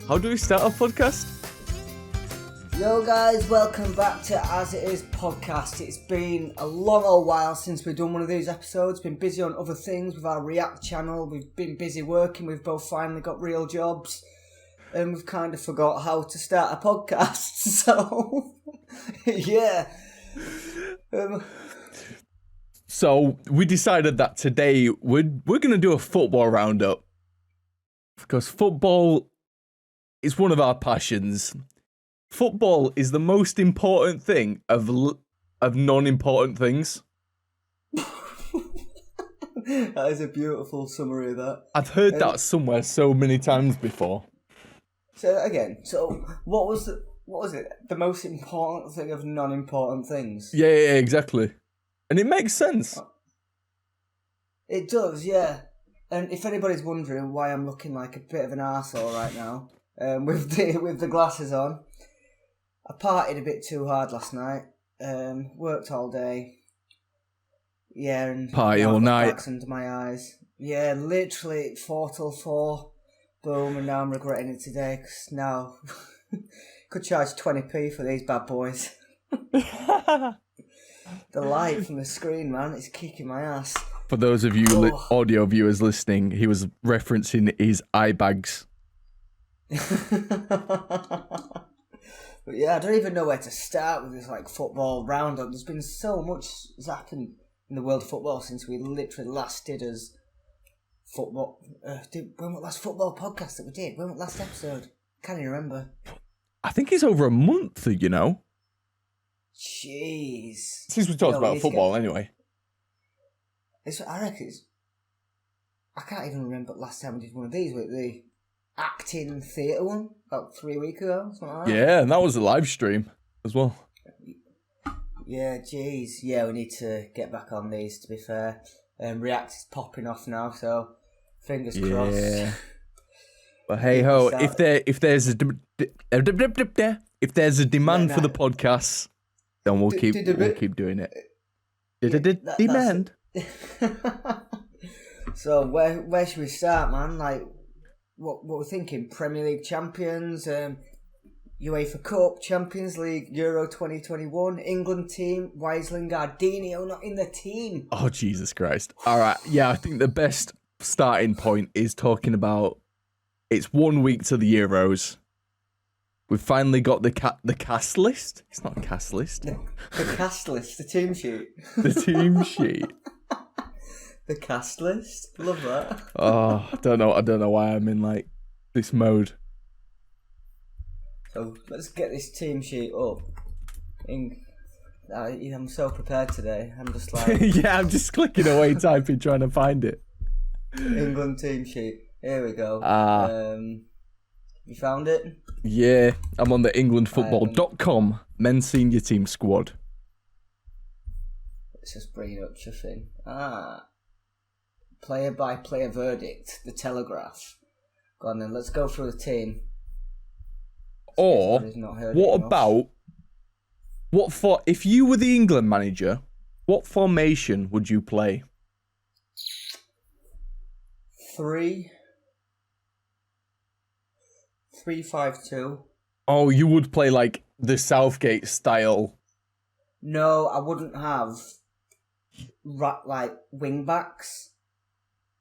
How do we start a podcast? Yo guys, welcome back to As It Is podcast. It's been a long old while since we've done one of these episodes. Been busy on other things with our React channel. We've been busy working. We've both finally got real jobs. And we've kind of forgot how to start a podcast. So, yeah. So we decided that today we're going to do a football roundup. Because football is one of our passions. Football is the most important thing of non-important things. That is a beautiful summary of that. I've heard that somewhere so many times before. So again, what was it? The most important thing of non-important things? Yeah, exactly. And it makes sense. It does, yeah. And if anybody's wondering why I'm looking like a bit of an arsehole right now, with the glasses on, I partied a bit too hard last night. Worked all day. Yeah, and party all night. Bags under my eyes. Yeah, literally 4 till 4. Boom, and now I'm regretting it today because now could charge 20p for these bad boys. The light from the screen, man, it's kicking my ass. For those of you audio viewers listening, he was referencing his eye bags. But yeah, I don't even know where to start with this football roundup. There's been so much that's happened in the world of football since we literally last did as football. When was the last football podcast that we did? When was the last episode? Can't even remember. I think it's over a month, you know. Jeez. Since we talked about football, anyway. I reckon I can't even remember the last time we did one of these with the acting theatre one about 3 weeks ago, something like that. Yeah, and that was a live stream as well. Yeah, jeez. Yeah, we need to get back on these, to be fair. React is popping off now, so fingers crossed. But hey ho, if there's a demand for the podcast, then we'll keep doing it. Demand. So where should we start, man? What we're thinking? Premier League champions, UEFA Cup, Champions League, Euro 2021, England team. Why is Lingardinho not in the team? Oh Jesus Christ! All right, yeah, I think the best starting point is talking about it's 1 week to the Euros. We've finally got the cast list. It's not a cast list. The cast list, the team sheet. The team sheet. The cast list. Love that. Oh, I don't know why I'm in this mode. So let's get this team sheet up. I'm so prepared today. I'm just yeah, I'm just clicking away, typing, trying to find it. England team sheet. Here we go. You found it? Yeah, I'm on the englandfootball.com men's senior team squad. Let's just bring it up, chuffing. Player by player verdict, the Telegraph. Go on then, let's go through the team. Or, if you were the England manager, what formation would you play? 3-5-2. Oh, you would play the Southgate style. No, I wouldn't have wing backs.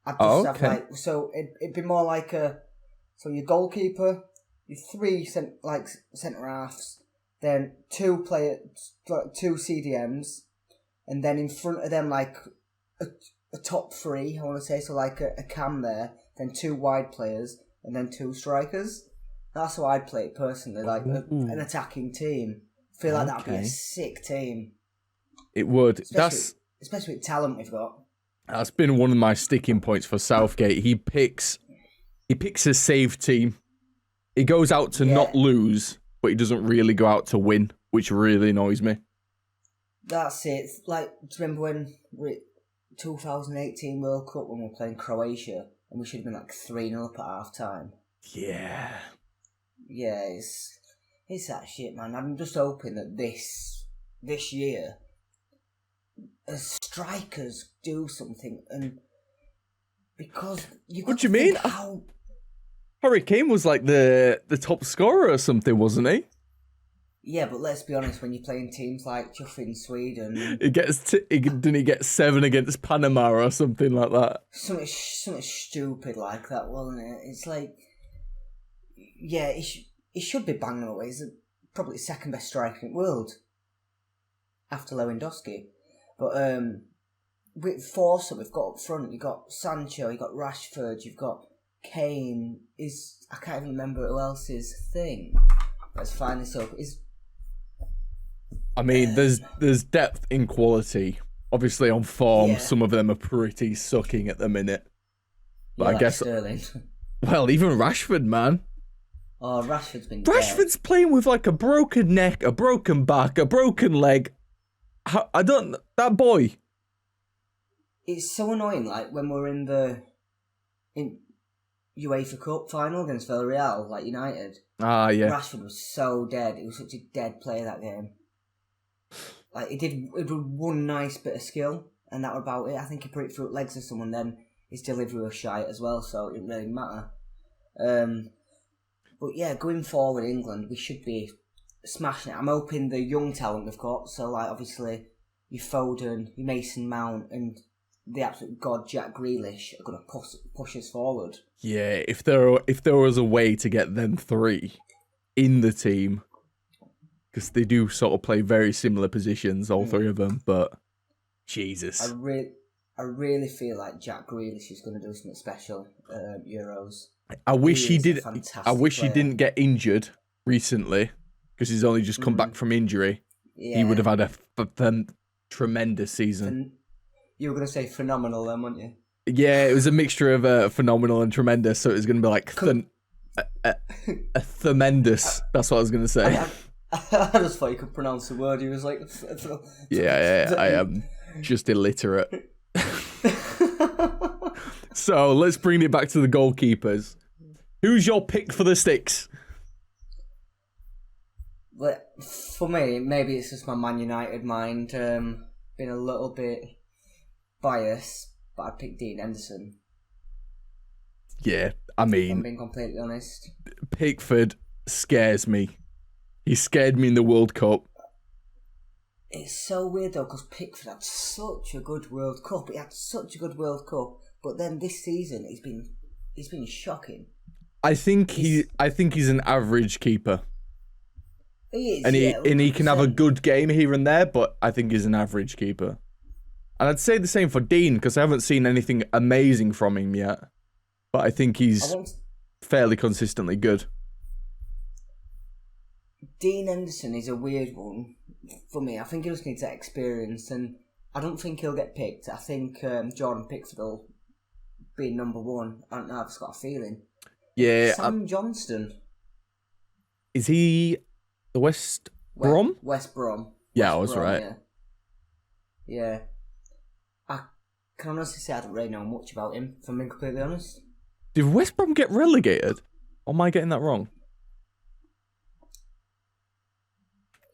I'd just have so it'd be more so your goalkeeper, your 3 centre halves, then 2 CDMs, and then in front of them a top 3. I want to say so a cam there, then 2 wide players, and then 2 strikers. That's how I'd play it personally, an attacking team. I feel like that'd be a sick team. It would. Especially with talent we've got. That's been one of my sticking points for Southgate. He picks a save team. He goes out to not lose, but he doesn't really go out to win, which really annoys me. That's it. Do you remember when 2018 World Cup when we were playing Croatia and we should have been 3-0 up at half time? Yeah. Yeah, it's that shit, man. I'm just hoping that this year as strikers do something, and because what do you mean? Harry Kane was like the top scorer or something, wasn't he? Yeah, but let's be honest, when you're playing teams like Chuffing Sweden... Didn't he get 7 against Panama or something like that? Something stupid like that, wasn't it? It's like... Yeah, he should be banging away. He's probably the second best striker in the world. After Lewandowski. But with Forza, we've got up front, you've got Sancho, you've got Rashford, you've got Kane. I can't even remember who else's thing. Let's find this up. I mean, there's depth in quality. Obviously, on form, some of them are pretty sucking at the minute. But I guess Sterling. Well, even Rashford, man. Oh, Rashford's been Rashford's playing with like a broken neck, a broken back, a broken leg. That boy. It's so annoying. Like when we're in UEFA Cup final against Villarreal, like United. Ah, yeah. Rashford was so dead. He was such a dead player that game. Like he did one nice bit of skill, and that was about it. I think he put it through legs of someone. Then his delivery was shite as well, so it didn't really matter. But yeah, going forward, England, we should be smashing it. I'm hoping the young talent we've got. So like obviously, your Foden, your Mason Mount, and the absolute god Jack Grealish are going to push us forward. Yeah, if there was a way to get them 3 in the team, because they do sort of play very similar positions, all 3 of them. But Jesus, I really feel like Jack Grealish is going to do something special. Euros. I wish he did. I wish player. he didn't get injured recently, because he's only just come back from injury. Yeah. He would have had a tremendous season. You were going to say phenomenal then, weren't you? Yeah, it was a mixture of phenomenal and tremendous, so it was going to be like a tremendous. That's what I was going to say. I just thought you could pronounce the word. He was like... Yeah, I am just illiterate. So let's bring it back to the goalkeepers. Who's your pick for the sticks? But for me, maybe it's just my Man United mind. Been a little bit biased, but I'd pick Dean Henderson. Yeah, I mean... I'm being completely honest. Pickford scares me. He scared me in the World Cup. It's so weird though, because Pickford had such a good World Cup. He had such a good World Cup, but then this season he's been shocking. I think he's an average keeper. He is, and he can have a good game here and there, but I think he's an average keeper. And I'd say the same for Dean, because I haven't seen anything amazing from him yet. But I think he's fairly consistently good. Dean Henderson is a weird one for me. I think he just needs that experience, and I don't think he'll get picked. I think Jordan Pickford will be number 1. I don't know, I've just got a feeling. Yeah. Sam Johnston. Is he the West Brom? West Brom. Yeah, I was right. Yeah. I can honestly say I don't really know much about him, if I'm being completely honest. Did West Brom get relegated? Or am I getting that wrong?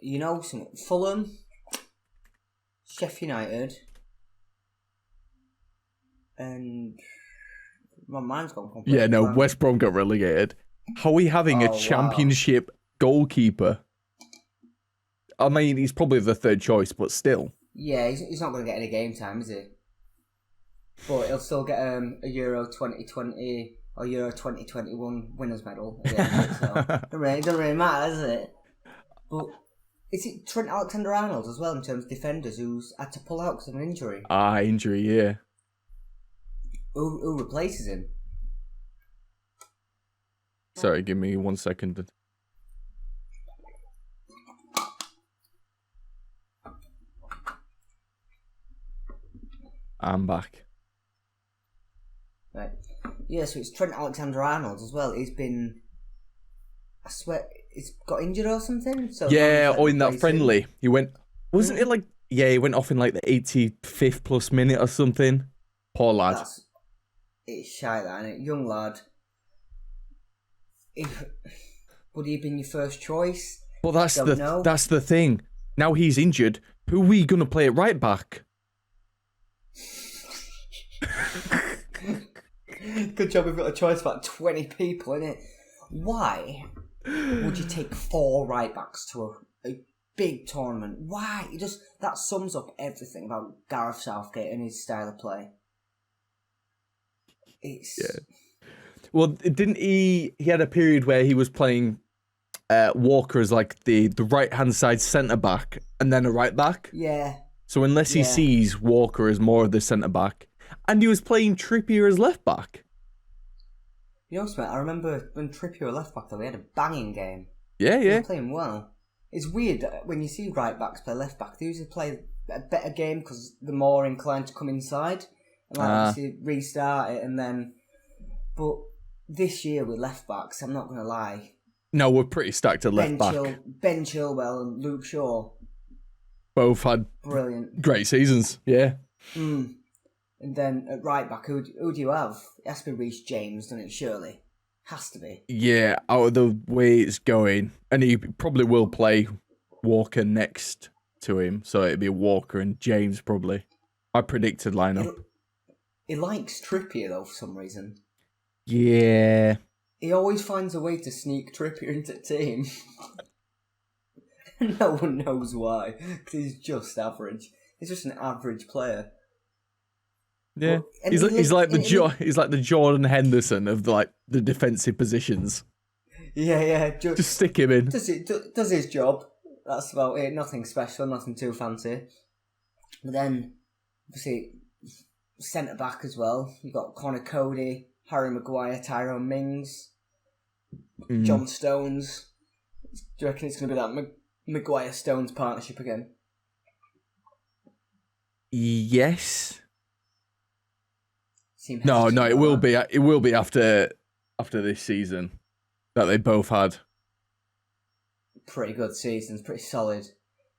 You know something? Fulham, Sheffield United, and my mind's gone completely. Yeah, no, West Brom got relegated. How are we having a championship goalkeeper? I mean, he's probably the 3rd choice, but still. Yeah, he's not going to get any game time, is he? But he'll still get a Euro 2020 or Euro 2021 winners medal at the end of it, so it doesn't really matter, does it? But is it Trent Alexander-Arnold as well in terms of defenders who's had to pull out because of an injury? Injury, yeah. Who replaces him? Sorry, give me 1 second. I'm back. Right. Yeah, so it's Trent Alexander-Arnold as well. He's been... I swear... He's got injured or something? So yeah, or in that friendly. He went... Wasn't it like... Yeah, he went off in like the 85th plus minute or something. Poor lad. It's shy, that, isn't it? Young lad. Would he have been your first choice? Well, that's the thing. Now he's injured. Who are we going to play at right back? Good job we've got a choice of about 20 people in it. Why would you take 4 right backs to a big tournament? Why? That sums up everything about Gareth Southgate and his style of play. Well, didn't he had a period where he was playing Walker as like the right-hand side centre-back and then a right-back? Yeah. So unless he sees Walker as more of the centre-back, and he was playing Trippier as left-back. You know what, I remember when Trippier was left-back, though, he had a banging game. Yeah. He was playing well. It's weird when you see right-backs play left-back, they usually play a better game because they're more inclined to come inside and obviously restart it and then... But this year with left-backs, I'm not going to lie... No, we're pretty stacked at left-back. Ben Chilwell and Luke Shaw. Both had brilliant, great seasons, yeah. And then at right back, who do you have? It has to be Reece James, doesn't it? Surely, has to be. Yeah, out of the way it's going, and he probably will play Walker next to him, so it'd be Walker and James probably. My predicted lineup. He likes Trippier though for some reason. Yeah. He always finds a way to sneak Trippier into the team. No one knows why, because he's just average. He's just an average player. Yeah, he's like the Jordan Henderson of the defensive positions. Yeah. Just stick him in. Does his job. That's about it. Nothing special, nothing too fancy. But then, obviously, centre back as well. You got Connor Cody, Harry Maguire, Tyrone Mings, John Stones. Do you reckon it's going to be that Maguire-Stones partnership again? Yes. No, it will be. It will be after this season that they both had pretty good seasons, pretty solid.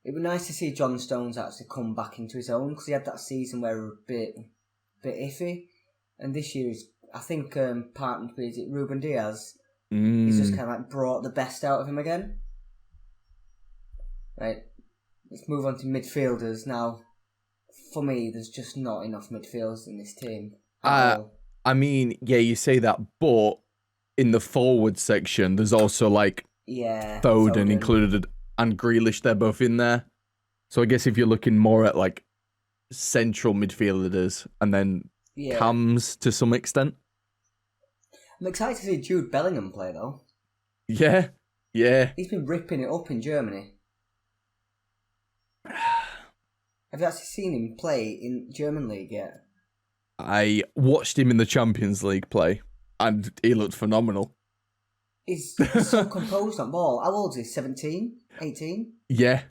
It would be nice to see John Stones actually come back into his own because he had that season where he was a bit iffy, and this year I think partnered with Ruben Diaz. He's just kind of brought the best out of him again. Right, let's move on to midfielders now. For me, there's just not enough midfielders in this team. I mean, yeah, you say that, but in the forward section, there's also Foden included and Grealish. They're both in there. So I guess if you're looking more at central midfielders and then Cams to some extent. I'm excited to see Jude Bellingham play though. Yeah. He's been ripping it up in Germany. Have you actually seen him play in German league yet? I watched him in the Champions League play, and he looked phenomenal. He's so composed on ball. How old is he? 17? 18? Yeah,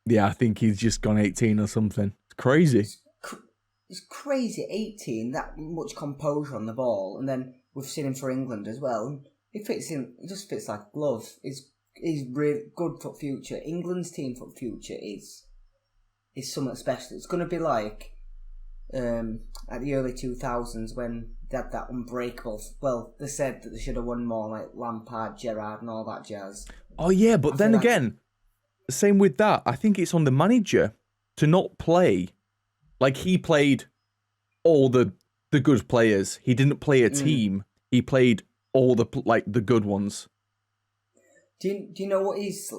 I think he's just gone 18 or something. It's crazy. It's crazy, 18, that much composure on the ball, and then we've seen him for England as well. He just fits like a glove. He's really good for future. England's team for future is something special. It's going to be like at the early 2000s when they had that unbreakable... Well, they said that they should have won more, like Lampard, Gerrard and all that jazz. Oh yeah, but then again, same with that. I think it's on the manager to not play. He played all the good players. He didn't play a team. He played all the good ones. Do you know what is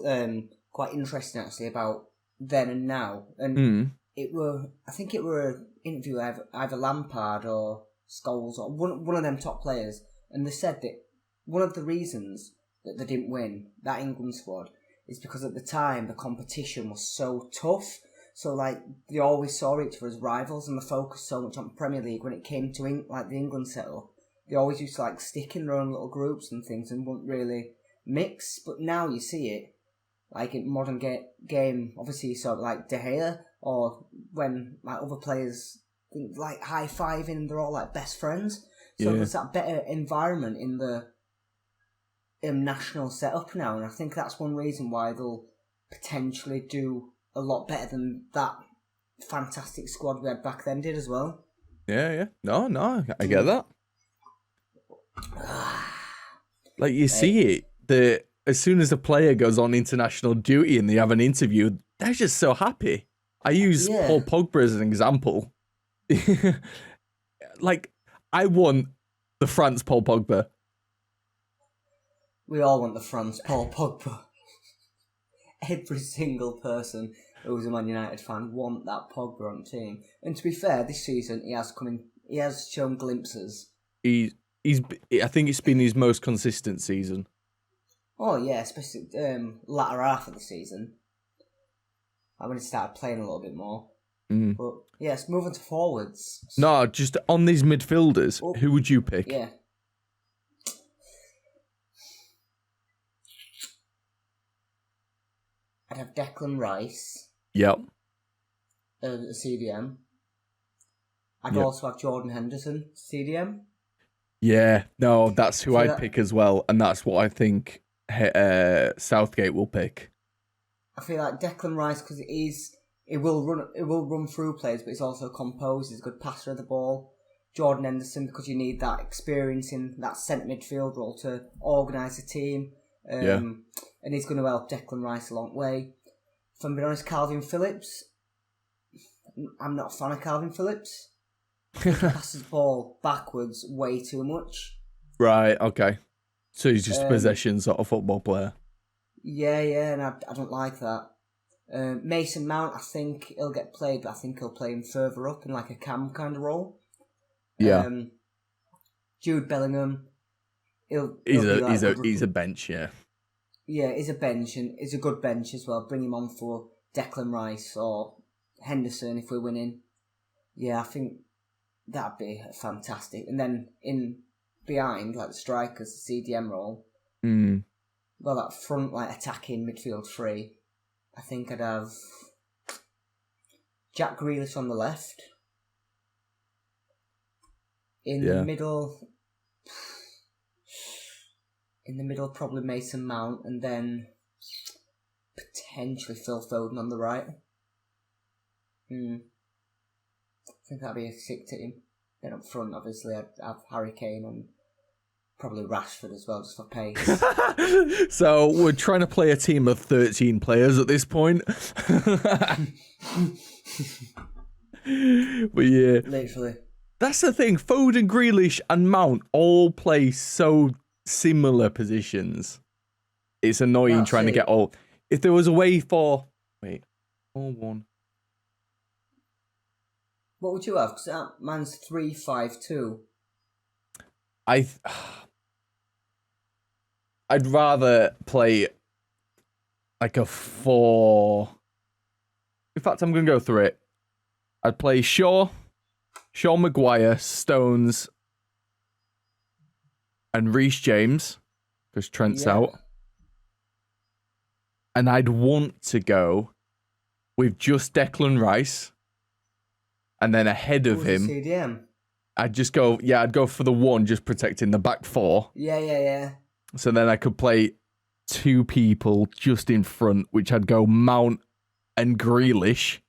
quite interesting actually about then and now? And I think it were an interview with either Lampard or Scholes or one of them top players, and they said that one of the reasons that they didn't win that England squad is because at the time the competition was so tough. So they always saw each other as rivals, and they focused so much on Premier League when it came to the England setup. They always used to stick in their own little groups and things and wouldn't really mix. But now you see it in modern game. Obviously, you saw De Gea, or when other players high fiving and they're all best friends. So there's that better environment in the national setup now, and I think that's one reason why they'll potentially do a lot better than that fantastic squad we had back then did as well. Yeah. No, I get that. You see it, as soon as a player goes on international duty and they have an interview, they're just so happy. I use Paul Pogba as an example. I want the France Paul Pogba. We all want the France Paul Pogba. Every single person who's a Man United fan want that Pogba on the team. And to be fair, this season he has shown glimpses. I think it's been his most consistent season. Oh yeah, especially latter half of the season. When he started playing a little bit more. But yes, moving to forwards. No, just on these midfielders, who would you pick? Yeah. I'd have Declan Rice. Yep. CDM. I'd also have Jordan Henderson, CDM. Yeah, no, that's who I'd pick as well, and that's what I think Southgate will pick. I feel like Declan Rice, because it will run through plays, but he's also composed. He's a good passer of the ball. Jordan Henderson, because you need that experience in that centre midfield role to organise the team. And he's going to help Declan Rice a long way. If I'm being honest, Calvin Phillips, I'm not a fan of Calvin Phillips. He passes the ball backwards way too much. Right, okay. So he's just a possession sort of football player. Yeah, and I don't like that. Mason Mount, I think he'll get played, but I think he'll play him further up in like a cam kind of role. Yeah. Jude Bellingham, he's a bench, yeah. Yeah, he's a bench, and he's a good bench as well. Bring him on for Declan Rice or Henderson if we're winning. Yeah, I think that'd be fantastic. And then in behind, like the strikers, the CDM role. Well, that front, like attacking midfield three. I think I'd have Jack Grealish on the left. In the middle, probably Mason Mount, and then potentially Phil Foden on the right. I think that'd be a sick team. Then up front, obviously, I'd have Harry Kane and probably Rashford as well, just for pace. So we're trying to play a team of 13 players at this point. But yeah. Literally. That's the thing. Foden, Grealish and Mount all play so similar positions. It's annoying trying to get all... If there was a way for... Wait. 4-1. What would you have? Because that man's 3-5-2. I'd rather play like a 4... In fact, I'm going to go through it. I'd play Shaw, Maguire, Stones, and Reece James, because Trent's out. And I'd want to go with just Declan Rice, and then ahead of him, CDM. I'd go for the one, just protecting the back four. Yeah. So then I could play two people just in front, which I'd go Mount and Grealish.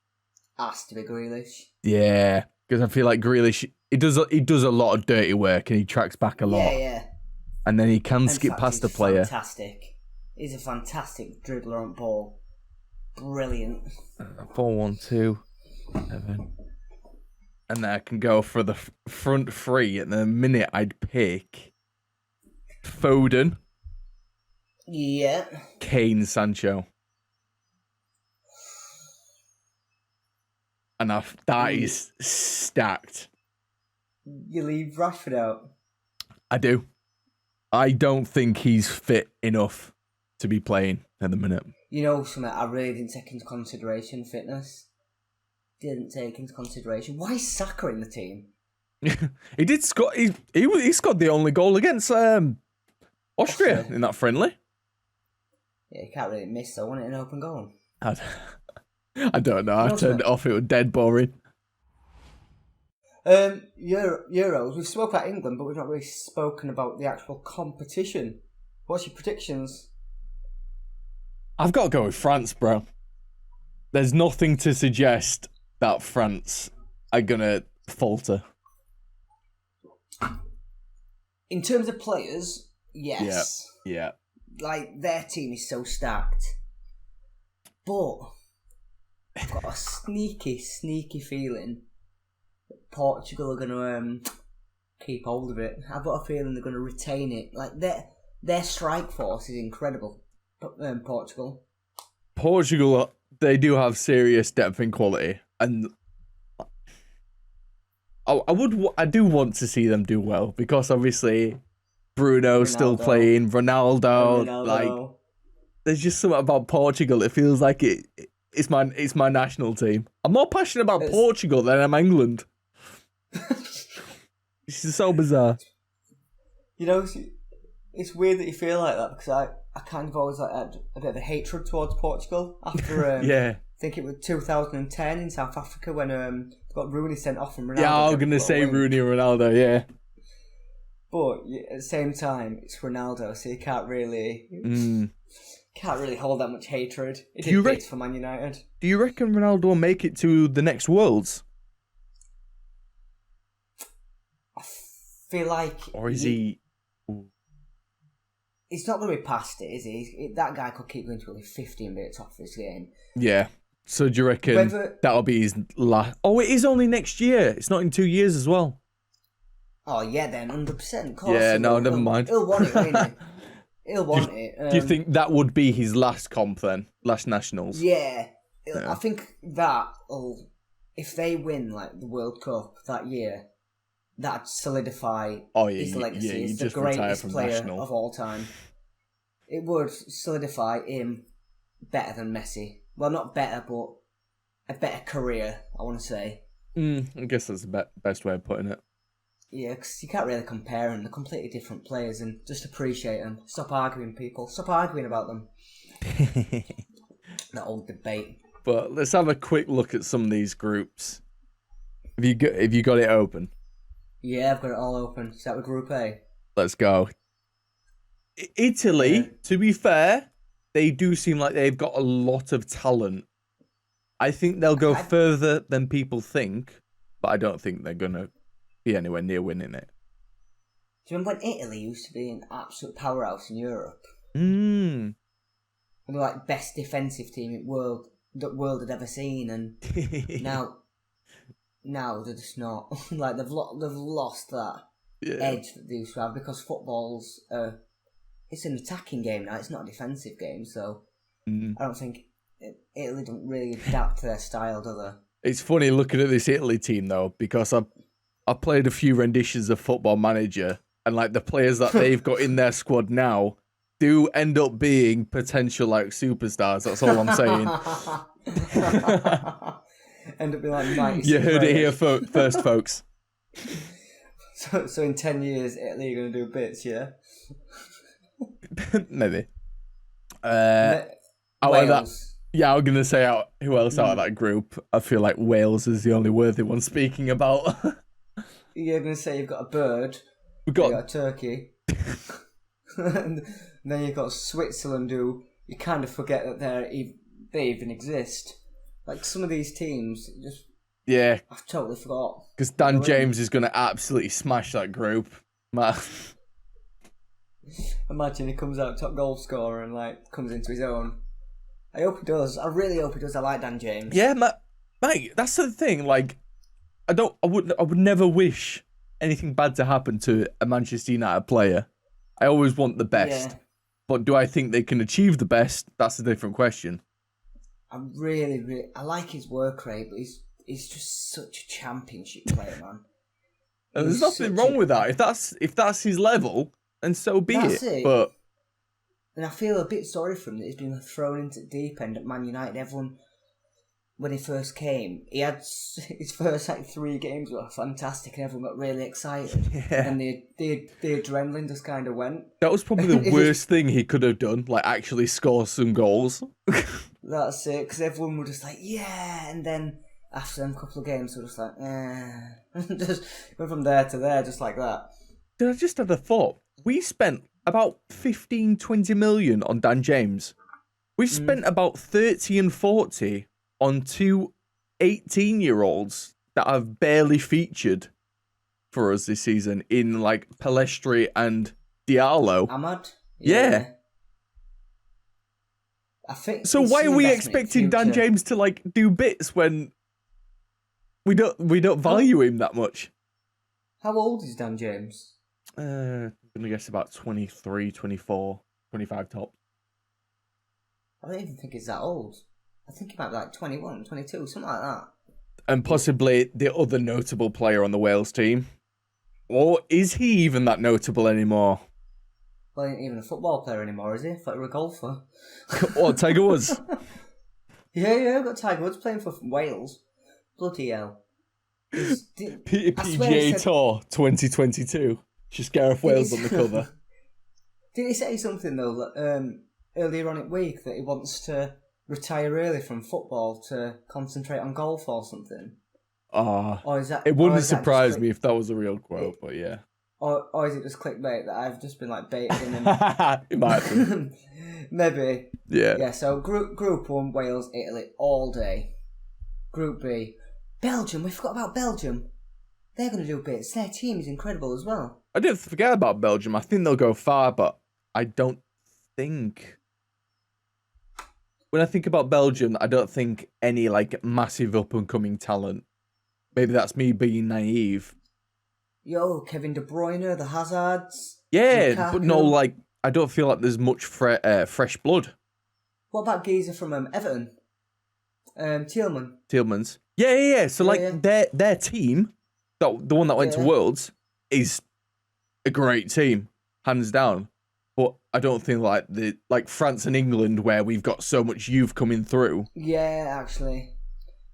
Has to be Grealish. Yeah, because I feel like Grealish, he does a lot of dirty work and he tracks back a lot. Yeah. And then he can skip past the player. Fantastic. He's a fantastic dribbler on ball. Brilliant. 4-1-2. 7. And then I can go for the front three. At the minute, I'd pick Foden. Yeah. Kane, Sancho. And that is stacked. You leave Rashford out? I do. I don't think he's fit enough to be playing at the minute. You know something I really didn't take into consideration, fitness. Didn't take into consideration. Why is Saka in the team? He did score. He scored the only goal against Austria in that friendly. Yeah, you can't really miss though, wasn't it, an open goal? I don't know. I turned it off. It was dead boring. Euros. We've spoken about England, but we've not really spoken about the actual competition. What's your predictions? I've got to go with France, bro. There's nothing to suggest that France are gonna falter. In terms of players, yes. Yeah. Like, their team is so stacked. But I've got a sneaky feeling that Portugal are going to keep hold of it. I've got a feeling they're going to retain it. Like their strike force is incredible. Portugal. Portugal, they do have serious depth and quality, and I do want to see them do well because obviously Bruno's still playing, Ronaldo. Like, there's just something about Portugal. It feels like it's my national team. I'm more passionate about Portugal than I'm England. This is so bizarre. You know, it's weird that you feel like that because I kind of always had a bit of a hatred towards Portugal after yeah. I think it was 2010 in South Africa when got Rooney sent off from Ronaldo. Yeah, I was gonna say Rooney and Ronaldo. Yeah, but at the same time, it's Ronaldo, so you can't really hold that much hatred. It did bits for Man United. Do you reckon Ronaldo will make it to the next Worlds? I feel like, or is he? He's not going to be past it, is he? That guy could keep going to only 15 minutes off this game. Yeah. So do you reckon that'll be his last? Oh, it is only next year. It's not in 2 years as well. Oh yeah, then 100%. Yeah, no, never mind. He'll want it, won't he? He'll want it. Do you think that would be his last comp then? Last nationals? Yeah. I think that'll, if they win like the World Cup that year, that'd solidify his legacy as the greatest player of all time. It would solidify him better than Messi. Well, not better, but a better career, I want to say. I guess that's the best way of putting it. Yeah, because you can't really compare them. They're completely different players, and just appreciate them. Stop arguing, people. Stop arguing about them. That old debate. But let's have a quick look at some of these groups. Have you got it open? Yeah, I've got it all open. Start with Group A. Let's go. Italy, to be fair, they do seem like they've got a lot of talent. I think they'll go further than people think, but I don't think they're going to be anywhere near winning it. Do you remember when Italy used to be an absolute powerhouse in Europe? And they were like best defensive team in the world had ever seen, and now they're just not. Like they've lost that edge that they used to have because football's it's an attacking game now. It's not a defensive game, so I don't think Italy don't really adapt to their style, do they? It's funny looking at this Italy team though, because I played a few renditions of Football Manager, and like the players that they've got in their squad now do end up being potential like superstars. That's all I'm saying. End up being like 96. You heard it here first, folks. So in 10 years, Italy are going to do bits, yeah? Maybe. Wales. I was going to say who else out of that group. I feel like Wales is the only worthy one speaking about. You're going to say you've got a bird. We've got a turkey. And then you've got Switzerland, who you kind of forget that they even exist. Like some of these teams, just I've totally forgot. Because Dan James is going to absolutely smash that group. Imagine he comes out top goal scorer and like comes into his own. I hope he does. I really hope he does. I like Dan James. Yeah, mate, that's the thing. Like, I would never wish anything bad to happen to a Manchester United player. I always want the best. Yeah. But do I think they can achieve the best? That's a different question. I like his work rate, but he's just such a championship player, man. And there's nothing wrong with that. If that's his level, then so be it. But and I feel a bit sorry for him that he's been thrown into the deep end at Man United. Everyone, when he first came, he had his first 3 games were fantastic, and everyone got really excited. Yeah. And the adrenaline just kind of went. That was probably the worst thing he could have done. Like actually score some goals. That's it, because everyone was just like, yeah, and then after them couple of games, we're just like, just went from there to there, just like that. Dude, I just had a thought. We spent about 15, 20 million on Dan James. We've spent about 30 and 40 on 2 18-year-olds that have barely featured for us this season in like Palestri and Diallo. Ahmad? Yeah. I think so why are we expecting Dan James to like do bits when we don't value him that much? How old is Dan James? I'm going to guess about 23, 24, 25 top. I don't even think he's that old. I think he might be like 21, 22, something like that. And possibly the other notable player on the Wales team. Or is he even that notable anymore? Well, he ain't even a football player anymore, is he? I thought he was a golfer. Or Tiger Woods. Yeah, I've got Tiger Woods playing for Wales. Bloody hell. PGA Tour 2022. Just Gareth Wales on the cover. Did he say something, though, that, earlier on in the week, that he wants to retire early from football to concentrate on golf or something? Or is that, it wouldn't surprise me if that was a real quote, but yeah. Or is it just clickbait that I've just been like baited in? It might have been. Maybe. Yeah. Yeah, so Group 1, Wales, Italy, all day. Group B, Belgium. We forgot about Belgium. They're going to do bits. Their team is incredible as well. I didn't forget about Belgium. I think they'll go far, but I don't think... When I think about Belgium, I don't think any like massive up-and-coming talent. Maybe that's me being naive. Yo, Kevin De Bruyne, the Hazards. Yeah, Lukaku. but no, like, I don't feel like there's much fresh blood. What about Geezer from Everton? Tielemans. Yeah. So, like, their team, the one that went to Worlds, is a great team, hands down. But I don't think, like France and England, where we've got so much youth coming through. Yeah, actually.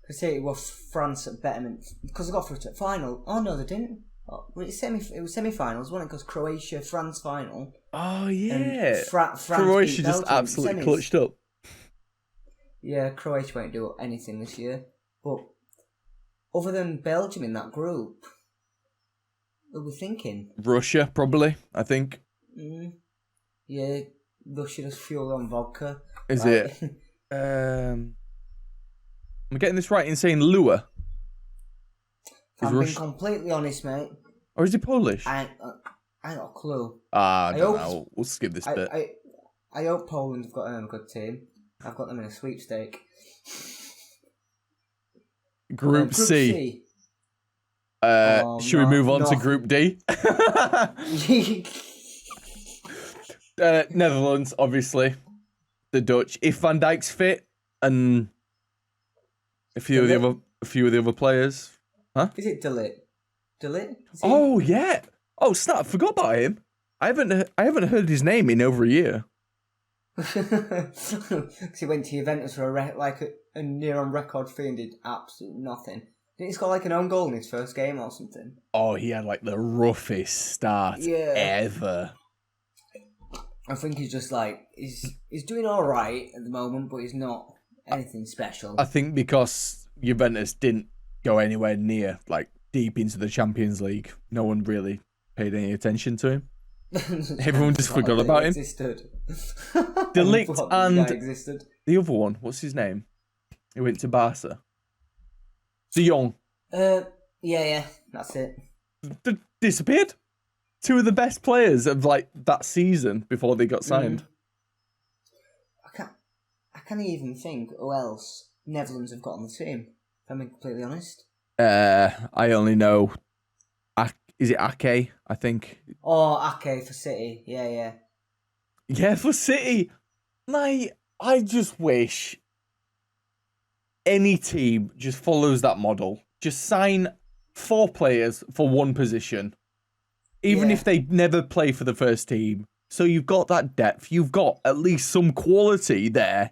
I say it was France at betterment, because they got through to the final. Oh, no, they didn't. Oh, it was semi-finals, wasn't it? Because Croatia, France final. Oh, yeah. France Croatia just absolutely clutched up. Yeah, Croatia won't do anything this year. But other than Belgium in that group, what are we thinking? Russia, probably, I think. Yeah, Russia just fuel on vodka. Is it? Am I getting this right in saying Lua? I'm being completely honest, mate. Or is he Polish? I ain't got a clue. I don't know. We'll skip this bit. I hope Poland have got a good team. I've got them in a sweepstake. Group C. Should we move on to Group D? Netherlands, obviously. The Dutch. If Van Dijk's fit, and a few of the other players. Huh? Is it Delit? Oh yeah. Oh snap! Forgot about him. I haven't heard his name in over a year. Because he went to Juventus for a near on record fee and did absolutely nothing. Didn't he score like an own goal in his first game or something? Oh, he had like the roughest start ever. I think he's just like he's doing all right at the moment, but he's not anything special. I think because Juventus didn't go anywhere near like deep into the Champions League, no one really paid any attention to him. Everyone just forgot about him. De Ligt and the other one, what's his name? He went to Barca. De Jong. Yeah, that's it. Disappeared. Two of the best players of like that season before they got signed. I can't even think who else Netherlands have got on the team, if I'm being completely honest. I only know is it Ake, I think. Oh, Ake for City. Yeah. Yeah, for City. Like, I just wish any team just follows that model. Just sign 4 players for one position. Even if they never play for the first team. So you've got that depth. You've got at least some quality there.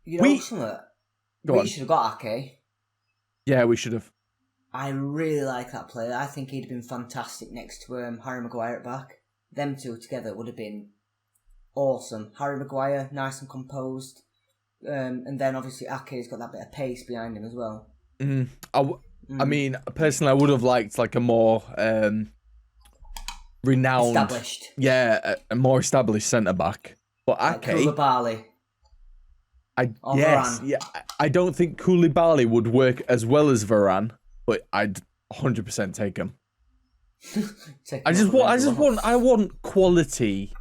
You know something? We should have got Ake. Yeah, we should have. I really like that player. I think he'd have been fantastic next to Harry Maguire at back. Them two together would have been awesome. Harry Maguire, nice and composed. And then obviously Ake's got that bit of pace behind him as well. I mean, personally, I would have liked like a more renowned... established. Yeah, a more established centre-back. But Ake... Koulibaly. Yes, Varane. yeah. I don't think Koulibaly would work as well as Varane, but I'd 100% take him. I want quality.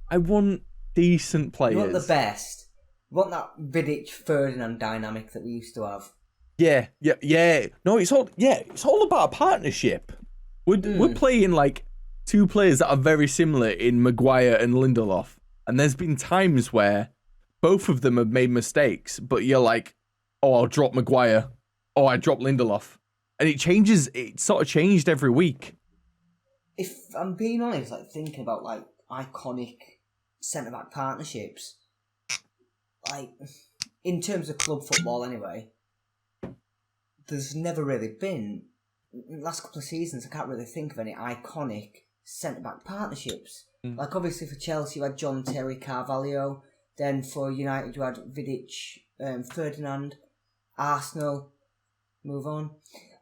I want decent players. You want the best. You want that Vidic Ferdinand dynamic that we used to have. Yeah. No, it's all about a partnership. We're playing like two players that are very similar in Maguire and Lindelof, and there's been times where both of them have made mistakes, but you're like, oh, I'll drop Maguire, oh, I drop Lindelof, and it changes. It sort of changed every week. If I'm being honest, like thinking about like iconic centre back partnerships, like in terms of club football anyway, there's never really been. In the last couple of seasons, I can't really think of any iconic centre back partnerships. Like obviously for Chelsea, you had John Terry Carvalho. Then for United, you had Vidic, Ferdinand. Arsenal, move on.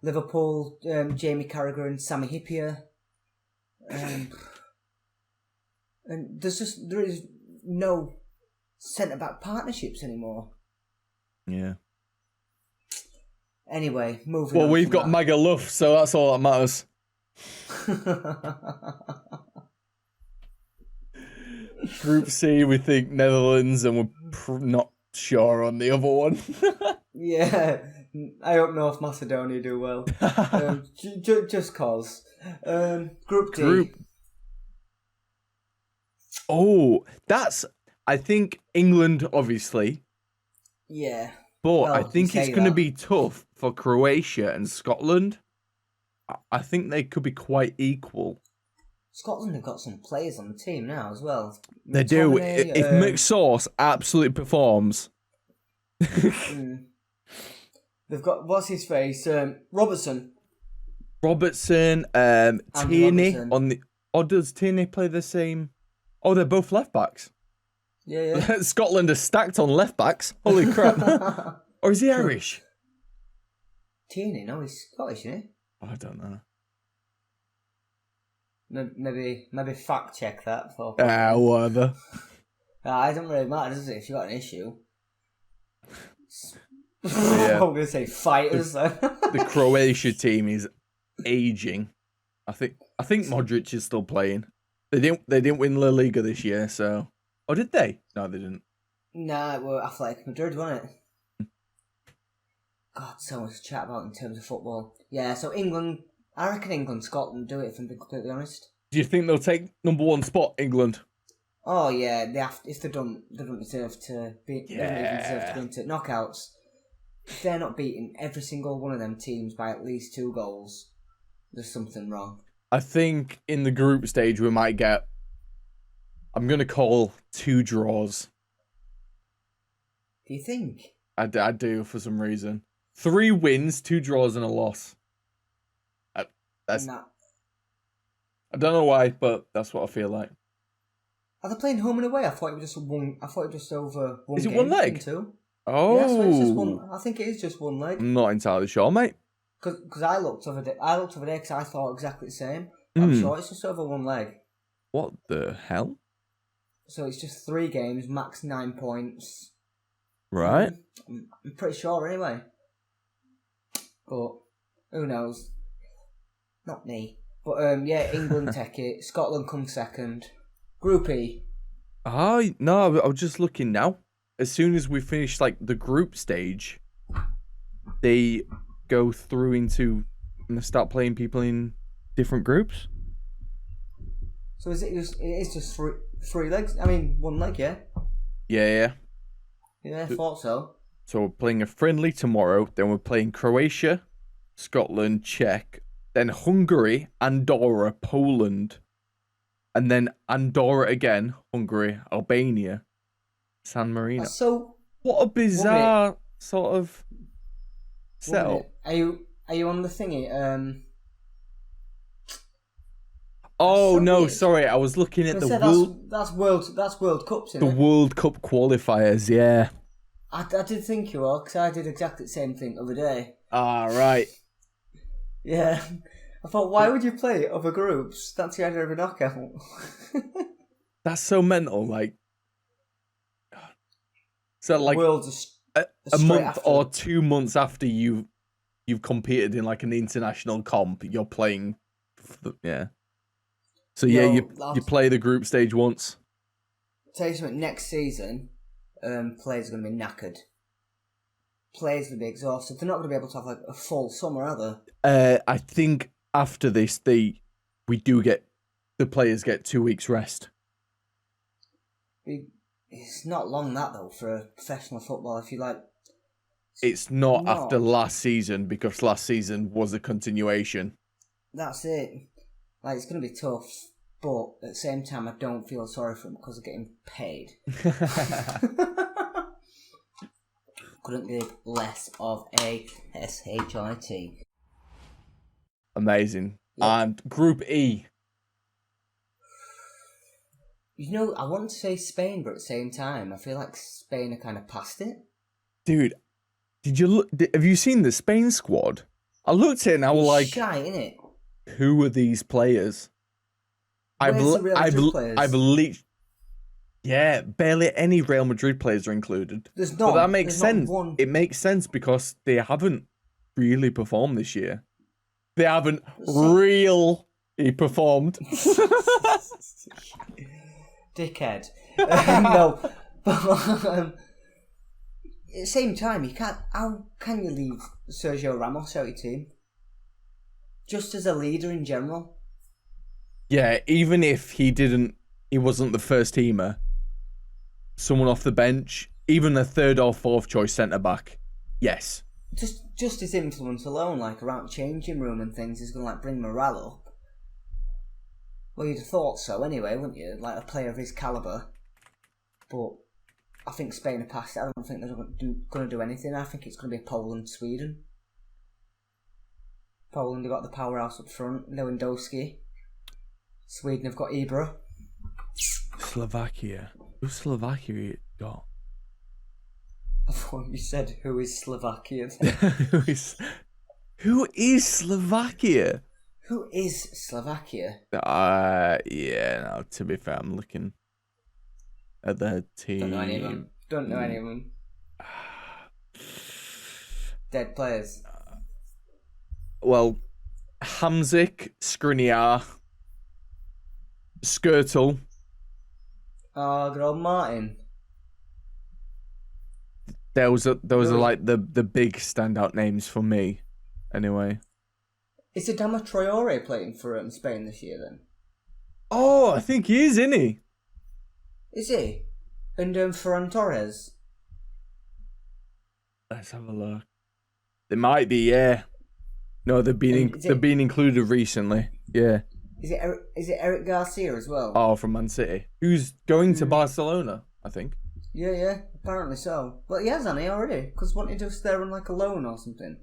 Liverpool, Jamie Carragher and Sami Hyypiä. And there is no centre back partnerships anymore. Yeah. Anyway, moving on. Well, we've got Magaluf, so that's all that matters. Group C, we think Netherlands, and we're not sure on the other one. Yeah, I hope North Macedonia do well. Just cause. Group D. Oh, that's... I think England, obviously. Yeah. But Well, I think it's going to be tough for Croatia and Scotland. I think they could be quite equal. Scotland have got some players on the team now as well. They do. If McSauce absolutely performs. They've got, what's his face? Robertson, Tierney Robertson. on the... Or does Tierney play the same... Oh, they're both left backs. Yeah. Scotland are stacked on left backs. Holy crap. Or is he Irish? Tierney, no, he's Scottish, isn't he? I don't know. Maybe fact check that for. Whatever. It doesn't really matter, does it? If you got an issue. Yeah. I'm gonna say fighters. The Croatia team is aging. I think Modric is still playing. They didn't win La Liga this year, so. Oh, did they? No, they didn't. Nah, it were Athletic Madrid, wasn't it? God, so much to chat about in terms of football. Yeah, so England. I reckon England, Scotland do it, if I'm being completely honest. Do you think they'll take number one spot, England? Oh yeah, they have. If they don't deserve to be. They don't even deserve to go into knockouts. If they're not beating every single one of them teams by at least 2 goals, there's something wrong. I think in the group stage we might get. I'm gonna call 2 draws. Do you think? I do for some reason. 3 wins, 2 draws, and a loss. Nah. I don't know why, but that's what I feel like. Are they playing home and away? I thought it was just one. I thought it was just over one. Is it game one leg? Two. Oh, Yeah, so it's just one. I think it is just one leg. I'm not entirely sure, mate. Because I looked over there. Because I thought exactly the same. I'm sure it's just over one leg. What the hell? So it's just 3 games, max 9 points. Right. I'm pretty sure anyway. But who knows? Not me. But yeah, England take it. Scotland come second. Group E. No, I was just looking now. As soon as we finish like the group stage, they go through into and they start playing people in different groups. So is it just? It is just 3 legs. I mean, 1 leg, yeah. Yeah. Yeah, I thought so. So we're playing a friendly tomorrow. Then we're playing Croatia, Scotland, Czech, then Hungary, Andorra, Poland, and then Andorra again, Hungary, Albania, San Marino. So what a bizarre sort of setup. Are you on the thingy? Oh so no, weird. Sorry, I was looking at that's World Cups, isn't the it? World Cup qualifiers. Yeah. I did think you were, because I did exactly the same thing the other day. Ah, right. Yeah. I thought, why would you play other groups? That's the idea of a knockout. That's so mental. Like, so like a month after. or 2 months after you've competed in like an international comp, you're playing. Yeah. So yeah, you play the group stage once. Tell you something. Next season, players are going to be knackered. Players are going to be exhausted. They're not going to be able to have like a full summer, are they? I think after this, the players get 2 weeks rest. It's not long that though for a professional football. If you like, It's not after last season, because last season was a continuation. That's it. Like, it's going to be tough, but at the same time, I don't feel sorry for them because they're getting paid. Couldn't give less of a SHIT. Amazing. Yeah. And Group E. You know, I want to say Spain, but at the same time, I feel like Spain are kind of past it. Dude, have you seen the Spain squad? I looked at it and I was like, shy, innit? Who are these players? I've leaked. Yeah, barely any Real Madrid players are included. There's not. But that makes sense. It makes sense because they haven't really performed this year. They haven't really performed. Dickhead. No, but at the same time, you can't. How can you leave Sergio Ramos out of your team? Just as a leader in general. Yeah, even if he wasn't the first teamer. Someone off the bench, even a third or fourth choice centre back. Yes. Just his influence alone, like around changing room and things, is gonna bring morale up. Well, you'd have thought so anyway, wouldn't you? Like a player of his calibre. But I think Spain are past it. I don't think they're going to do anything. I think it's going to be Poland-Sweden. Poland have got the powerhouse up front, Lewandowski. Sweden have got Ibra. Slovakia. Who's Slovakia got? I thought you said, who is Slovakia? Who is Slovakia? Who is Slovakia? Yeah, no, to be fair, I'm looking at the team. Don't know any of them. Dead players. Well, Hamzik, Skriniar, Skirtle. Oh, good old Martin. Those are like the big standout names for me, anyway. Is Adama Traore playing for Spain this year then? Oh, I think he is, isn't he? Is he? And Ferran Torres? Let's have a look. They might be, yeah. No, they've been included recently. Yeah. Is it Eric Garcia as well? Oh, from Man City. Who's going to Barcelona, I think. Yeah, apparently so. Well, he has, hasn't he, already? Because wasn't he just there on like a loan or something?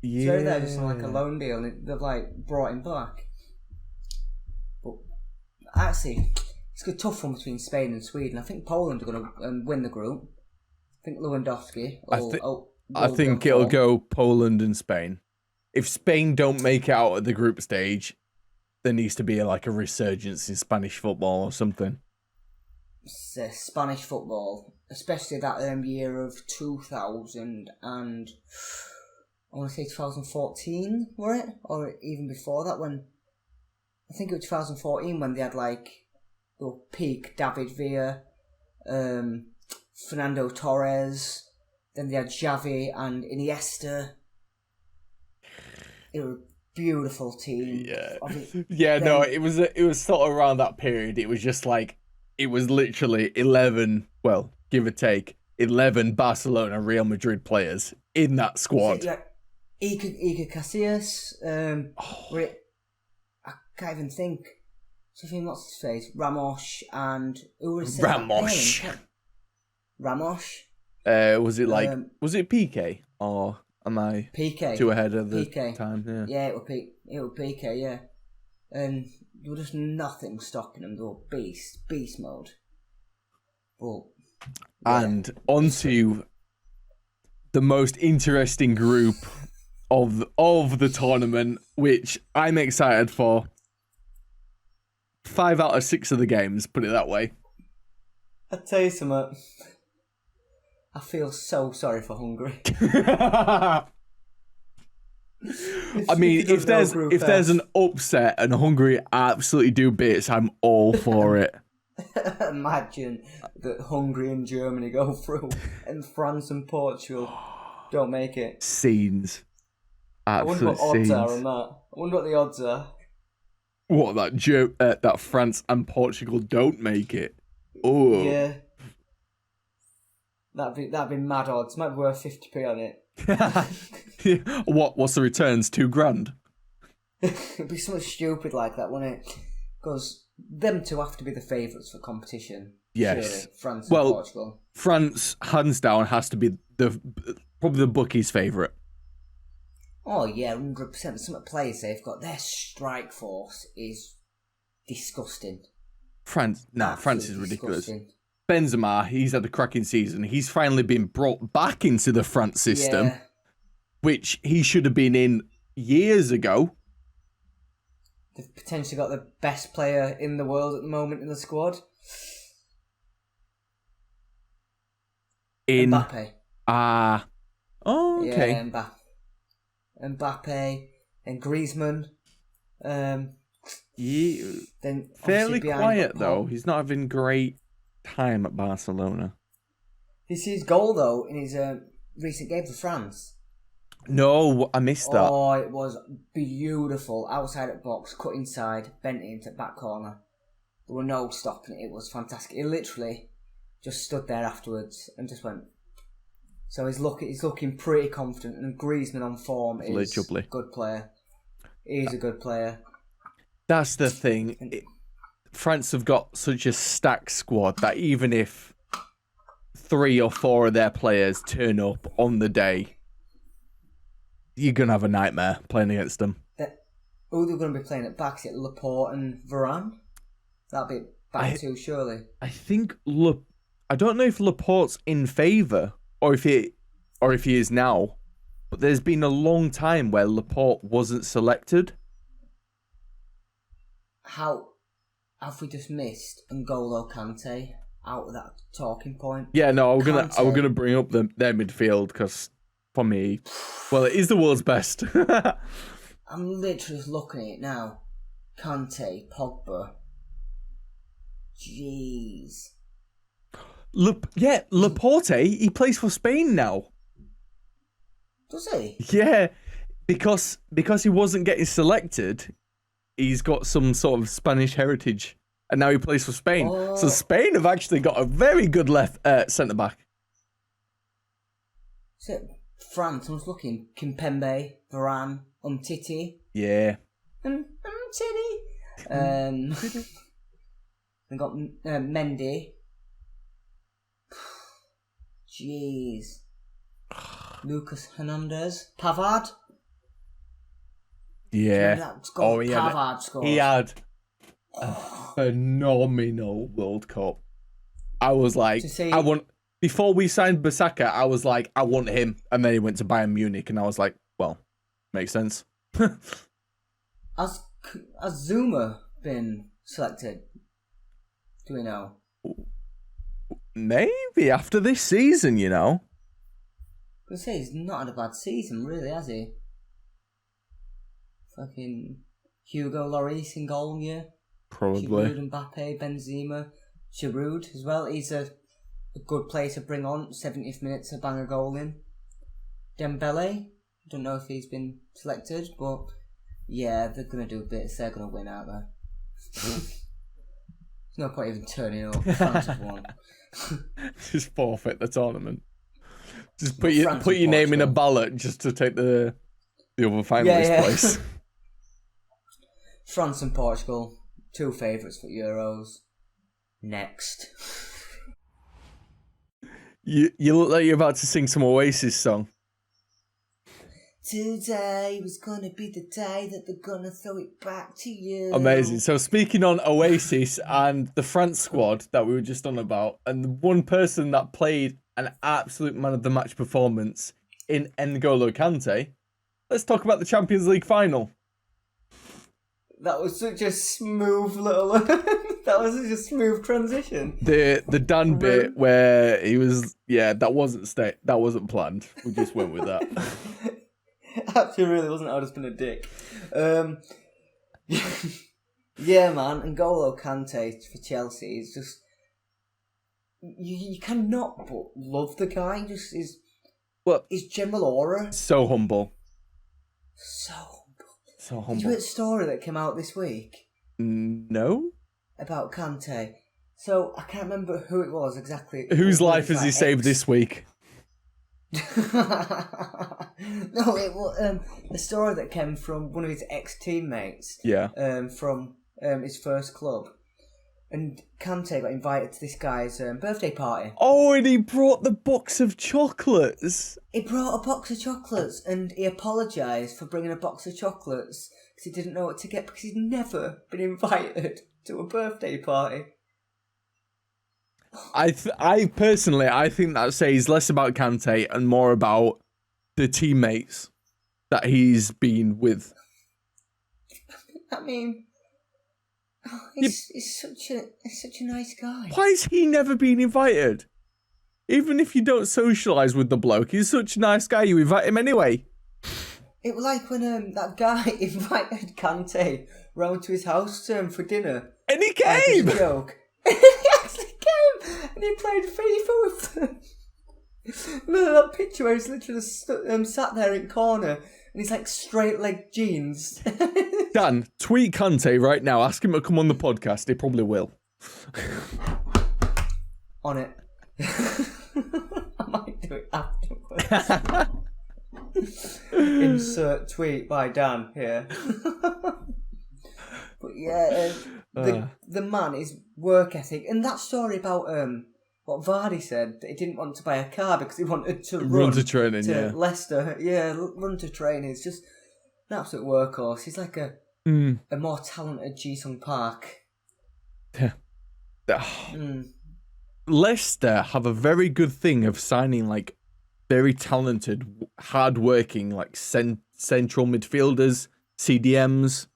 Yeah. So they're just on like a loan deal and they've like brought him back. But actually, it's a tough one between Spain and Sweden. I think Poland are going to win the group. I think Lewandowski. I think it'll go Poland and Spain. If Spain don't make it out at the group stage, there needs to be like a resurgence in Spanish football or something. Spanish football, especially that year of 2000 and I want to say 2014, were it? Or even before that, when I think it was 2014 when they had like the peak David Villa, Fernando Torres, then they had Xavi and Iniesta. It was a beautiful team. No, it was sort of around that period. It was just like, it was literally 11, well, give or take, 11 Barcelona Real Madrid players in that squad. Iker Casillas, I can't even think. What's his face? Ramos and who was Ramos. Ramos. Was it PK or am I PK too ahead of the time? Yeah, it was PK. Yeah, and there was just nothing stopping them. They were beast mode. But and onto the most interesting group of the tournament, which I'm excited for. 5 out of 6 of the games, put it that way. I'll tell you something. I feel so sorry for Hungary. I mean, if there's an upset and Hungary absolutely do bits, I'm all for it. Imagine that Hungary and Germany go through and France and Portugal don't make it. Scenes. I wonder Absolute what odds are scenes. on that. I wonder what the odds are. What, that France and Portugal don't make it? Oh. Yeah. That'd be mad odds. Might be worth 50p on it. What's the returns? $2,000? It'd be something stupid like that, wouldn't it? Because them two have to be the favourites for competition. Yes. Surely, France and Portugal. France, hands down, has to be probably the bookies' favourite. Oh yeah, 100%. Some of the players they've got, their strike force is disgusting. France is Absolutely ridiculous. disgusting. Benzema, he's had a cracking season. He's finally been brought back into the France system, Yeah. which he should have been in years ago. They've potentially got the best player in the world at the moment in the squad. Mbappe. Okay. Yeah, Mbappe and Griezmann. Then Fairly quiet, Paul. though. He's not having great time at Barcelona. Did you see his goal, though, in his recent game for France? No, I missed that. Oh, it was beautiful. Outside at box, cut inside, bent it into back corner. There were no stopping it. It was fantastic. He literally just stood there afterwards and just went. So he's looking pretty confident, and Griezmann on form is Legibly. a good player. He's a good player. That's the thing. France have got such a stacked squad that even if 3 or 4 of their players turn up on the day, you're going to have a nightmare playing against them. Who they're going to be playing at back? Is it Laporte and Varane? That'll be back two, surely. I think I don't know if Laporte's in favour or if he is now, but there's been a long time where Laporte wasn't selected. How have we just missed N'Golo Kante out of that talking point? Yeah, no, I was gonna bring up their midfield because for me, well, it is the world's best. I'm literally just looking at it now. Kante, Pogba. Jeez. Laporte, he plays for Spain now. Does he? Yeah, because he wasn't getting selected, he's got some sort of Spanish heritage, and now he plays for Spain. Oh. So Spain have actually got a very good left centre back. So France, I was looking. Kimpembe, Varane, Umtiti. Yeah. Umtiti. They got Mendy. Jeez. Lucas Hernandez. Pavard. Yeah. Pavard scored. He had a phenomenal World Cup. I was like, before we signed Bissaka, I was like, I want him. And then he went to Bayern Munich, and I was like, well, makes sense. Has Zuma been selected? Do we know? Maybe after this season, you know. I was say he's not had a bad season, really, has he? Fucking Hugo Lloris in goal, yeah. Probably. Giroud, Mbappe, Benzema, Giroud as well. He's a good player to bring on. 70th minute to bang a goal in. Dembele, don't know if he's been selected, but yeah, they're gonna do bits. They're gonna win, aren't they? There's no point even turning up. France have won. Just forfeit the tournament. Just put your name in a ballot just to take the other finalist place. France and Portugal, 2 favourites for Euros. Next. You look like you're about to sing some Oasis song. Today was gonna be the day that they're gonna throw it back to you. Amazing. So speaking on Oasis and the France squad that we were just on about, and the one person that played an absolute man of the match performance in N'Golo Kante, let's talk about the Champions League final. That was such a smooth little. That was such a smooth transition. The Dan bit where he was, that wasn't planned. We just went with that. Actually, really wasn't. I would have been a dick. Yeah, man. N'Golo Kante for Chelsea is just. You cannot but love the guy. Just his general aura. So humble. So So Did you humble. hear the story that came out this week No? about Kante? So I can't remember who it was exactly. Whose It life was has he like saved this week? No, it was a story that came from one of his ex-teammates. Yeah. From his first club, and Kante got invited to this guy's birthday party. Oh, and he brought the box of chocolates. He brought a box of chocolates, and he apologised for bringing a box of chocolates because he didn't know what to get because he'd never been invited to a birthday party. I personally, I think that says less about Kante and more about the teammates that he's been with. I mean, he's such a nice guy. Why has he never been invited? Even if you don't socialise with the bloke, he's such a nice guy, you invite him anyway. It was like when that guy invited Kante round to his house for dinner. And he Like, came! as a joke. And he actually came! And he played FIFA with them. Look at that picture where he's literally sat there in corner and he's like straight-legged jeans. Dan, tweet Kante right now. Ask him to come on the podcast. He probably will. On it. I might do it afterwards. Insert tweet by Dan here. But yeah, the man, his work ethic, and that story about what Vardy said, that he didn't want to buy a car because he wanted to run to training, to Leicester. Yeah, run to training. It's just an absolute workhorse. He's like a more talented Ji-sung Park. Leicester have a very good thing of signing like very talented, hard-working like central midfielders, CDMs.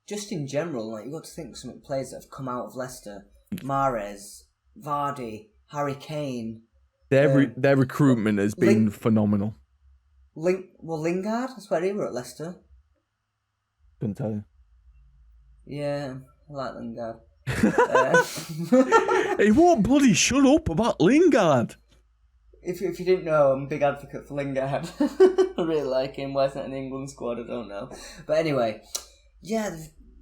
Just in general, like, you've got to think of some of the players that have come out of Leicester. Mahrez, Vardy, Harry Kane. Their recruitment has been phenomenal. Lingard, that's where he were at Leicester. Couldn't tell you. Yeah, I like Lingard. He won't bloody shut up about Lingard. If you didn't know, I'm a big advocate for Lingard. I really like him. Why isn't it an England squad? I don't know. But anyway, yeah,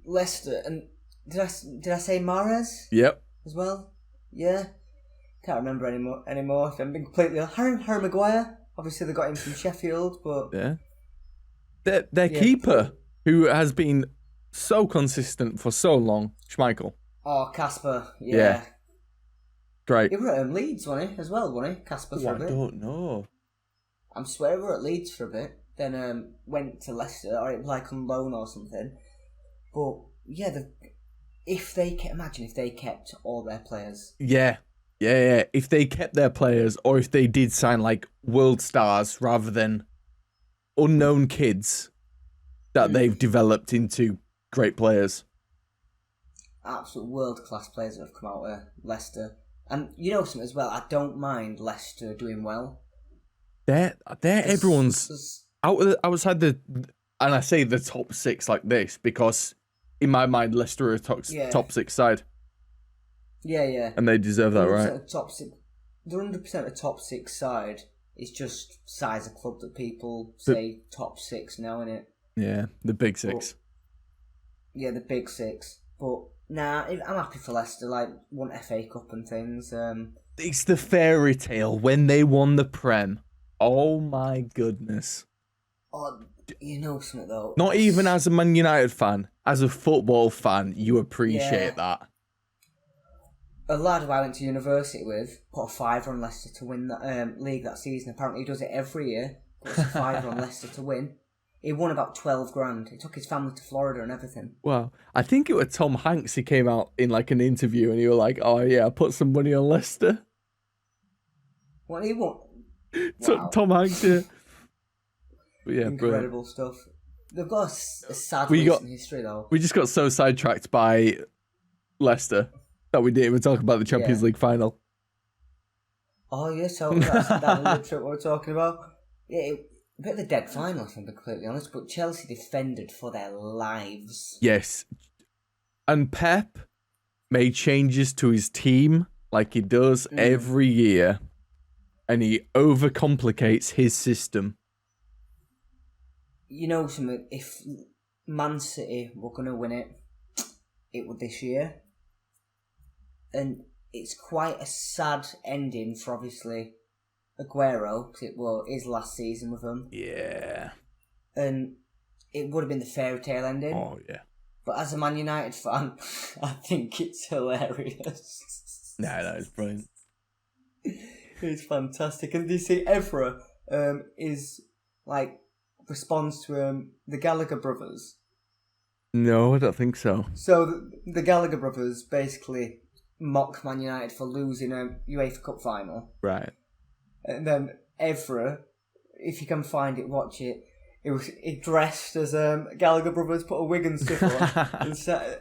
Leicester. And did I say Mahrez? Yep. As well? Yeah. Can't remember anymore. If I'm being completely Harry Maguire. Obviously, they got him from Sheffield, but yeah, their keeper, who has been so consistent for so long, Schmeichel. Oh, Casper. Yeah. Great. He were at Leeds, wasn't he? As well, wasn't he? Casper for a bit. I don't know. I swear he were at Leeds for a bit. Then went to Leicester, or it was like on loan or something. But yeah, imagine if they kept all their players. Yeah. If they kept their players, or if they did sign like world stars rather than unknown kids that they've developed into great players. Absolute world-class players that have come out of Leicester. And you know something as well, I don't mind Leicester doing well. They're everyone's outside the, and I say the top six like this because in my mind Leicester are a top six side. Yeah. And they deserve that, right? They're 100% a top six side. It's just size of club that people say top six now, innit? Yeah, the big six. The big six. But nah, I'm happy for Leicester. Like, won FA Cup and things. It's the fairy tale when they won the Prem. Oh my goodness. Oh, you know something though. Not even as a Man United fan, as a football fan, you appreciate that. A lad who I went to university with put a fiver on Leicester to win the league that season. Apparently he does it every year. Puts a fiver on Leicester to win. He won about 12 grand. He took his family to Florida and everything. Wow. I think it was Tom Hanks. He came out in like an interview and he was like, oh yeah, I put some money on Leicester. What do you want? Wow. Tom Hanks, yeah. But yeah, incredible stuff. They've got a sad recent history though. We just got so sidetracked by Leicester that we didn't even talk about the Champions League final. Oh yeah, so that's what we're talking about. Yeah, a bit of a dead final, if I'm completely honest, but Chelsea defended for their lives. Yes. And Pep made changes to his team like he does every year, and he overcomplicates his system. you know something, if Man City were going to win it, it would this year. And it's quite a sad ending for, obviously, Aguero, because it was his last season with them. Yeah. And it would have been the fairy tale ending. Oh, yeah. But as a Man United fan, I think it's hilarious. No, it's brilliant. It's fantastic. And do you see Evra is, like, responds to the Gallagher brothers? No, I don't think so. So the Gallagher brothers basically mock Man United for losing a UEFA Cup final. Right. And then Evra, if you can find it, watch it. It dressed as Gallagher brothers, put a wig and stuff on,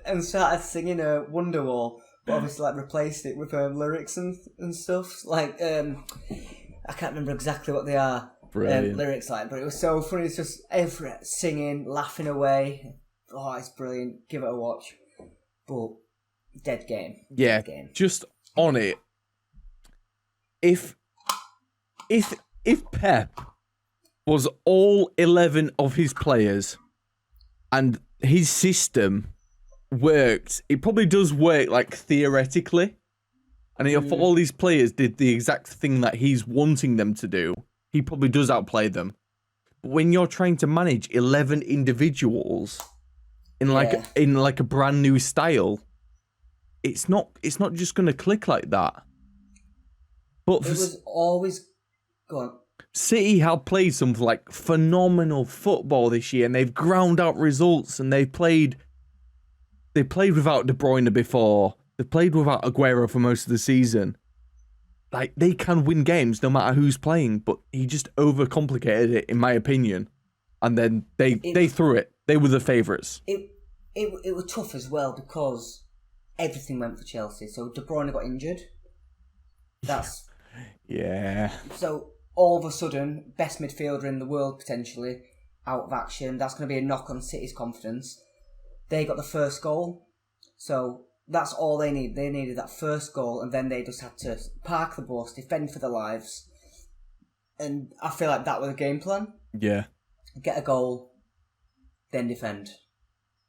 and started singing Wonderwall, but obviously like replaced it with lyrics and stuff. Like I can't remember exactly what they are. Lyrics like, but it was so funny. It's just Everett singing, laughing away. Oh, it's brilliant. Give it a watch. But dead game. Yeah, dead game. Just on it. If Pep was all 11 of his players and his system worked, it probably does work like theoretically. And if all these players did the exact thing that he's wanting them to do, he probably does outplay them. But when you're trying to manage 11 individuals in like a brand new style, it's not just going to click like that. But it was always... Go on. City have played some like phenomenal football this year, and they've ground out results, and they played without De Bruyne before. They've played without Aguero for most of the season. Like, they can win games no matter who's playing, but he just overcomplicated it, in my opinion. And then they threw it. They were the favourites. It was tough as well because everything went for Chelsea. So De Bruyne got injured. That's... Yeah. So all of a sudden, best midfielder in the world potentially out of action. That's going to be a knock on City's confidence. They got the first goal. So that's all they need. They needed that first goal, and then they just had to park the bus, defend for their lives. And I feel like that was the game plan. Yeah. Get a goal, then defend.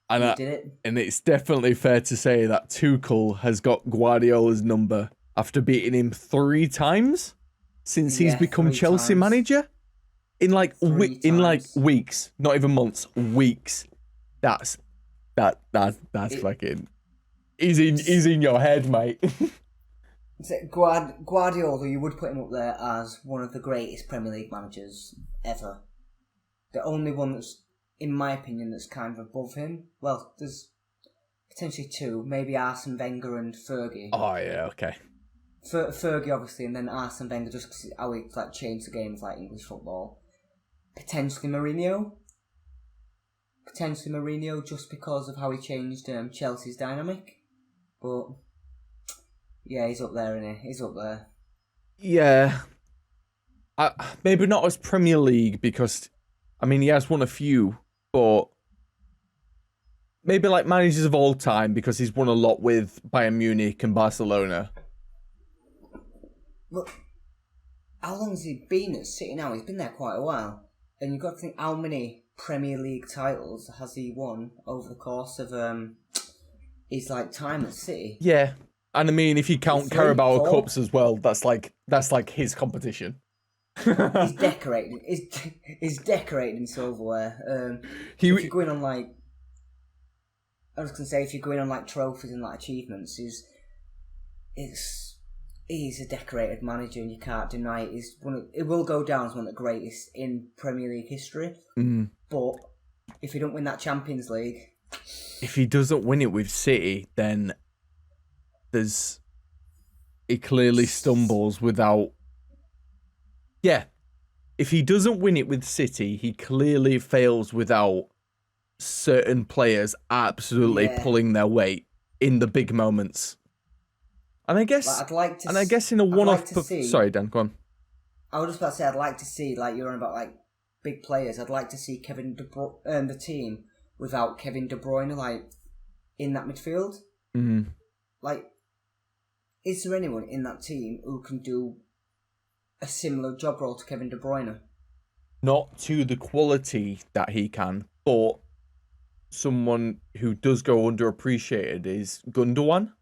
And they did it. And it's definitely fair to say that Tuchel has got Guardiola's number after beating him 3 times since he's become Chelsea manager. In like weeks, not even months, weeks. That's fucking... He's in your head, mate. Guardiola, you would put him up there as one of the greatest Premier League managers ever. The only one that's, in my opinion, that's kind of above him. Well, there's potentially 2, maybe Arsene Wenger and Fergie. Oh yeah, okay. Fergie obviously, and then Arsene Wenger just because how he like changed the game of like English football. Potentially Mourinho just because of how he changed Chelsea's dynamic. But yeah, he's up there, isn't he? He's up there. Yeah. Maybe not as Premier League because, I mean, he has won a few, but maybe like managers of all time because he's won a lot with Bayern Munich and Barcelona. Look, how long has he been at City now? He's been there quite a while. And you've got to think how many Premier League titles has he won over the course of his like time at City? Yeah. And I mean, if you count Carabao Cups as well, that's like his competition. He's decorated. He's decorated in silverware. If you're going on like, I was gonna say, if you're going on like trophies and like achievements, he's a decorated manager, and you can't deny it. It will go down as one of the greatest in Premier League history. Mm. But if he don't win that Champions League, if he doesn't win it with City, then he clearly stumbles without. Yeah, if he doesn't win it with City, he clearly fails without certain players absolutely pulling their weight in the big moments. And I guess, in a one-off. Sorry, Dan, go on. I was just about to say, I'd like to see, like you're on about like big players. I'd like to see the team without Kevin De Bruyne, like in that midfield. Mm-hmm. Like, is there anyone in that team who can do a similar job role to Kevin De Bruyne? not to the quality that he can, but someone who does go underappreciated is Gundogan.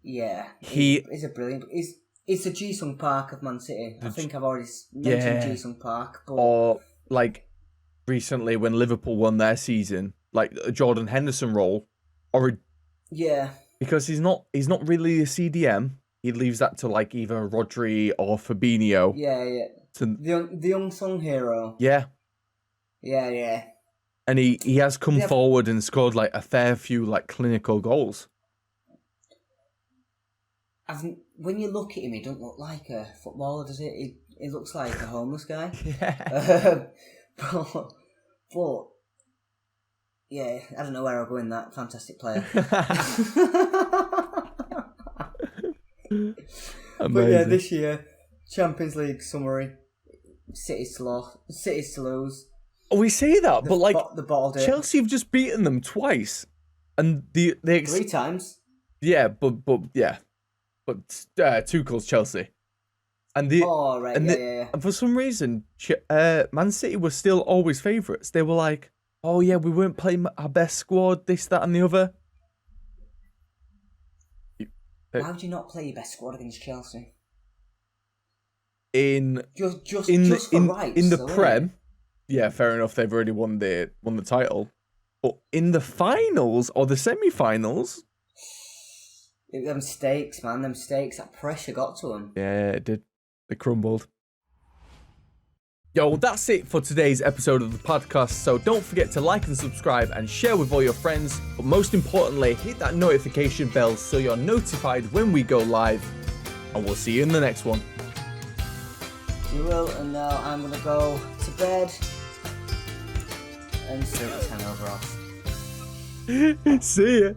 Yeah, he's a brilliant. It's the Ji-sung Park of Man City. I think I've already mentioned Ji-sung Park. But... Or, like, recently when Liverpool won their season, like a Jordan Henderson role, because he's not really a CDM. He leaves that to like either Rodri or Fabinho. Yeah. The unsung hero. Yeah. Yeah. And he has come forward and scored like a fair few like clinical goals. When you look at him, he doesn't look like a footballer, does it? He looks like a homeless guy. Yeah. But yeah, I don't know where I'll go in that. Fantastic player. But yeah, this year, Champions League summary: City's to lose. We say that, but like the bottled it. Chelsea have just beaten them twice, and they 3 times. Yeah, but Tuchel's Chelsea, and and for some reason, Man City were still always favourites. They were like, oh yeah, we weren't playing our best squad, this, that, and the other. Why would you not play your best squad against Chelsea? In the Prem, yeah, fair enough. They've already won the title, but in the finals or the semi-finals, them mistakes, man, that pressure got to them. Yeah, it did. They crumbled. Yo, that's it for today's episode of the podcast. So don't forget to like and subscribe and share with all your friends. But most importantly, hit that notification bell so you're notified when we go live. And we'll see you in the next one. You will, and now I'm going to go to bed and sleep this hangover off. See ya.